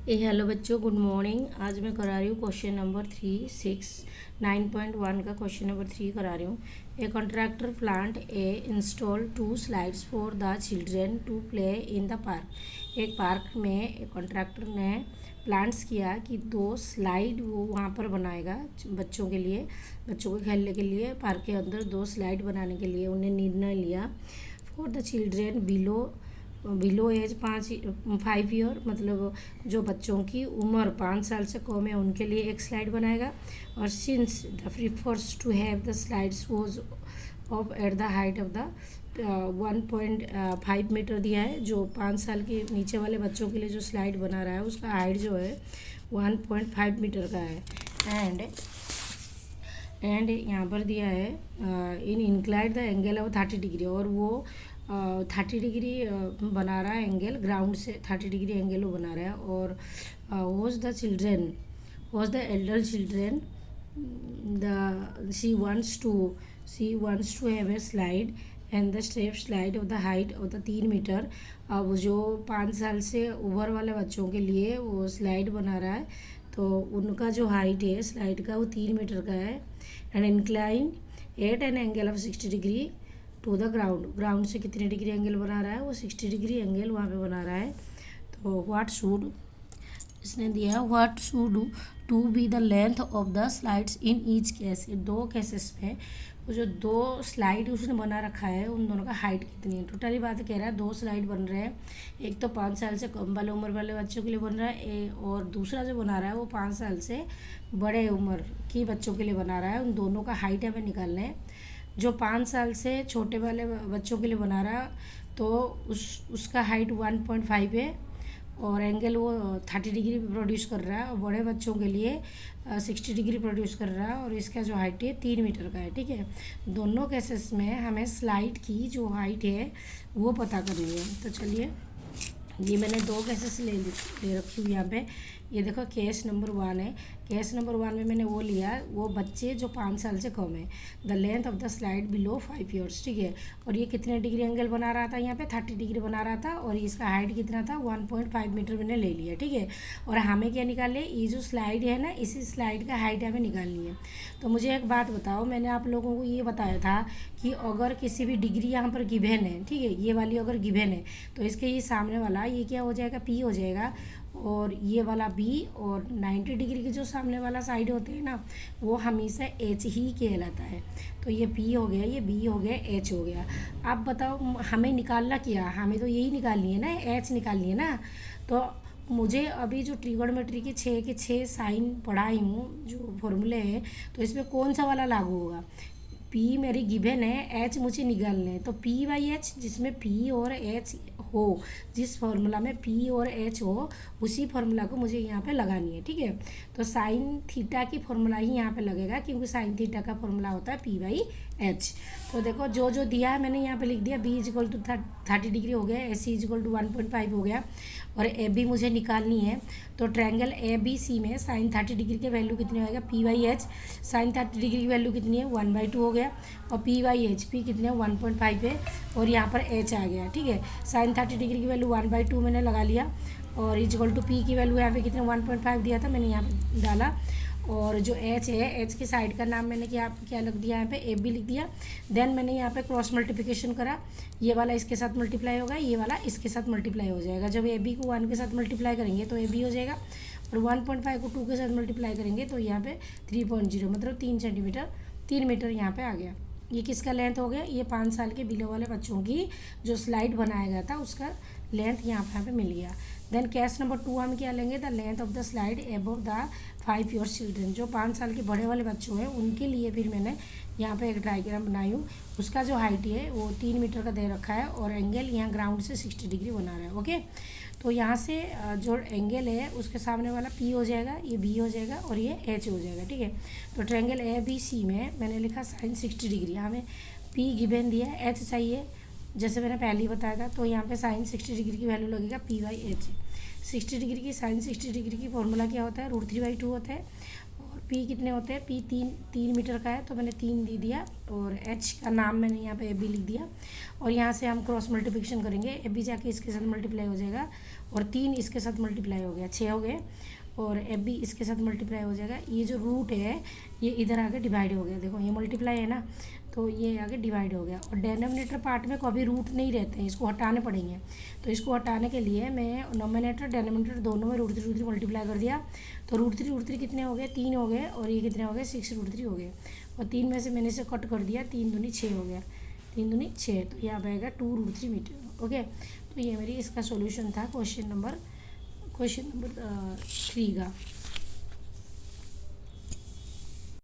Hello बच्चों, good morning. आज मैं करा रही हूँ क्वेश्चन नंबर 9.1 का क्वेश्चन नंबर 3 करा रही हूँ। A contractor plant a install 2 slides for the children to play in the park. एक पार्क में एक कॉन्ट्रैक्टर ने प्लांट्स किया कि 2 स्लाइड वो वहाँ पर बनाएगा बच्चों के लिए, बच्चों को खेलने के लिए। पार्क के अंदर 2 स्लाइड बनाने के लिए उन्हें निर्णय लिया for the children below age 5 year, मतलब जो बच्चों की उम्र 5 साल से कम है उनके लिए एक स्लाइड बनाएगा। और since the prefers to have the slides was of at the height of the 1.5 metre दिया है। जो 5 साल के नीचे वाले बच्चों के लिए जो स्लाइड बना रहा है उसका हाइट जो है 1.5 मीटर का है। एंड यहाँ पर दिया है इन इंक्लाइड द एंगल ऑफ 30 डिग्री, और वो 30 डिग्री बना रहा है एंगल, ग्राउंड से 30 डिग्री एंगल वो बना रहा है। और was the elder children the she wants to have a slide and the step slide of the height of the 3 metre. अब जो 5 साल से ऊपर वाले बच्चों के लिए वो स्लाइड बना रहा है, तो उनका जो हाइट है स्लाइड का वो 3 मीटर का है। And incline at an angle of 60 degree to the ground से कितने डिग्री एंगल बना रहा है, वो 60 डिग्री एंगल वहाँ पे बना रहा है। तो इसने दिया what should to be the length of the slides in each case. 2 cases में वो जो 2 स्लाइड उसने बना रखा है उन दोनों का हाइट कितनी है। टोटली बात कह रहा है 2 स्लाइड बन रहे हैं, एक तो 5 साल से कम वाले उम्र वाले बच्चों के लिए बन रहा है, और दूसरा जो बना रहा है वो 5 साल से बड़े उम्र की बच्चों के लिए बना रहा है। उन दोनों का हाइट हमें निकालना है। जो 5 साल से छोटे वाले बच्चों के लिए बना रहा तो उसका हाइट 1.5 है, और एंगल वो 30 डिग्री प्रोड्यूस कर रहा है, और बड़े बच्चों के लिए 60 डिग्री प्रोड्यूस कर रहा है, और इसका जो हाइट है 3 मीटर का है। ठीक है, दोनों केसेस में हमें स्लाइड की जो हाइट है वो पता करनी है। तो चलिए, ये मैंने 2 केसेस ले रखी हुई यहाँ पे। ये देखो केस नंबर 1 है। केस नंबर 1 में मैंने वो लिया, वो बच्चे जो 5 साल से कम है, the length of the slide below 5 years. ठीक है, और ये कितने डिग्री एंगल बना रहा था, यहाँ पे 30 डिग्री बना रहा था, और इसका हाइट कितना था 1.5 मीटर मैंने ले लिया। ठीक है, और हमें क्या निकालना है, ये जो स्लाइड है ना, इसी स्लाइड का हाइट हमें निकालनी है। तो मुझे एक बात बताओ, मैंने आप लोगों को ये बताया था कि अगर किसी भी डिग्री यहाँ पर गिवेन है, ठीक है, ये वाली अगर गिवेन है तो इसके ये सामने वाला ये क्या हो जाएगा, पी हो जाएगा, और ये वाला बी, और 90 डिग्री के जो सामने वाला साइड होते हैं ना वो हमेशा एच ही कहलाता है। तो ये पी हो गया, ये बी हो गया, एच हो गया। अब बताओ हमें निकालना क्या, हमें तो यही निकालनी है ना, एच निकालनी है ना। तो मुझे अभी जो ट्रिगोनोमेट्री के 6 के 6 साइन पढ़ाई हूँ, जो फॉर्मूले हैं, तो इसमें कौन सा वाला लागू होगा। पी मेरी गिवन है, एच मुझे निकालना है, तो पी बाई एच, जिसमें पी और एच हो, जिस फॉर्मूला में पी और एच हो उसी फॉर्मूला को मुझे यहाँ पे लगानी है। ठीक है, तो साइन थीटा की फॉर्मूला ही यहाँ पे लगेगा, क्योंकि साइन थीटा का फॉर्मूला होता है पी बाई एच। तो देखो जो जो दिया है मैंने यहाँ पे लिख दिया, बी इजिकल टू 30 डिग्री हो गया, एस सी इजिकल टू 1.5 हो गया, और ए बी मुझे निकालनी है। तो ट्रायंगल ए बी सी में साइन 30 डिग्री के वैल्यू कितनी होएगा, P by H. Sine 30 degree की वैल्यू कितनी है, 1/2 हो गया, और पी बाई एच, पी कितने 1.5 है, और यहाँ पर एच आ गया। ठीक है, साइन 30 डिग्री की वैल्यू 1/2 मैंने लगा लिया, और इजिकल टू पी की वैल्यू यहाँ पे कितने 1.5 दिया था, मैंने यहाँ पे डाला। और जो एच है, एच के साइड का नाम मैंने क्या लिख दिया, यहाँ पे ए बी लिख दिया। देन मैंने यहाँ पे क्रॉस मल्टीप्लिकेशन करा, ये वाला इसके साथ मल्टीप्लाई होगा, ये वाला इसके साथ मल्टीप्लाई हो जाएगा। जब ए बी को 1 के साथ मल्टीप्लाई करेंगे तो ए बी हो जाएगा, और 1.5 को 2 के साथ मल्टीप्लाई करेंगे तो यहाँ पे 3.0, मतलब 3 सेंटीमीटर, 3 मीटर यहाँ पे आ गया। ये किसका लेंथ हो गया, ये 5 साल के बिलो वाले बच्चों की जो स्लाइड बनाया गया था उसका लेंथ यहाँ पे मिल गया। देन केस नंबर 2 हम क्या लेंगे, the length of the slide above the 5 years children. जो 5 साल के बड़े वाले बच्चों हैं उनके लिए फिर मैंने यहाँ पे एक डायग्राम बनाई हूँ। उसका जो हाइट है वो 3 मीटर का दे रखा है, और एंगल यहाँ ग्राउंड से 60 डिग्री बना रहा है। ओके, तो यहाँ से जो एंगल है उसके सामने वाला पी हो जाएगा, ये बी हो जाएगा, और ये एच हो जाएगा। ठीक है, तो ट्रायंगल ए बी सी में मैंने लिखा साइन 60 डिग्री, हमें पी गिवन दिया है, एच चाहिए जैसे मैंने पहले ही बताया था। तो यहाँ पे साइन 60 डिग्री की वैल्यू लगेगा पी बाई एच। 60 डिग्री की साइन 60 डिग्री की फॉर्मूला क्या होता है, √3/2 होता है, और पी कितने होते हैं, पी 3 मीटर का है तो मैंने 3 दे दिया, और एच का नाम मैंने यहाँ पे ए बी लिख दिया। और यहाँ से हम क्रॉस मल्टीप्लिकेशन करेंगे, ए बी जाके इसके साथ मल्टीप्लाई हो जाएगा, और 3 इसके साथ मल्टीप्लाई हो गया, 6 हो गए। और एफ बी इसके साथ मल्टीप्लाई हो जाएगा। ये जो रूट है ये इधर आके डिवाइड हो गया, देखो ये मल्टीप्लाई है ना, तो ये आगे डिवाइड हो गया। और डेनोमिनेटर पार्ट में कभी रूट नहीं रहते हैं, इसको हटाने पड़ेंगे। तो इसको हटाने के लिए मैं नोमिनेटर डेनोमिनेटर दोनों में √3 मल्टीप्लाई कर दिया। तो √3 कितने हो गए, 3 हो गए। और ये कितने हो गए, 6√3 हो गए। और 3 में से मैंने इसे कट कर दिया, 3 दूनी 6 हो गया, 3 दूनी 6। तो यहाँ पे आएगा 2√3 मीटर। ओके, तो ये मेरी इसका सॉल्यूशन था क्वेश्चन नंबर 3 का।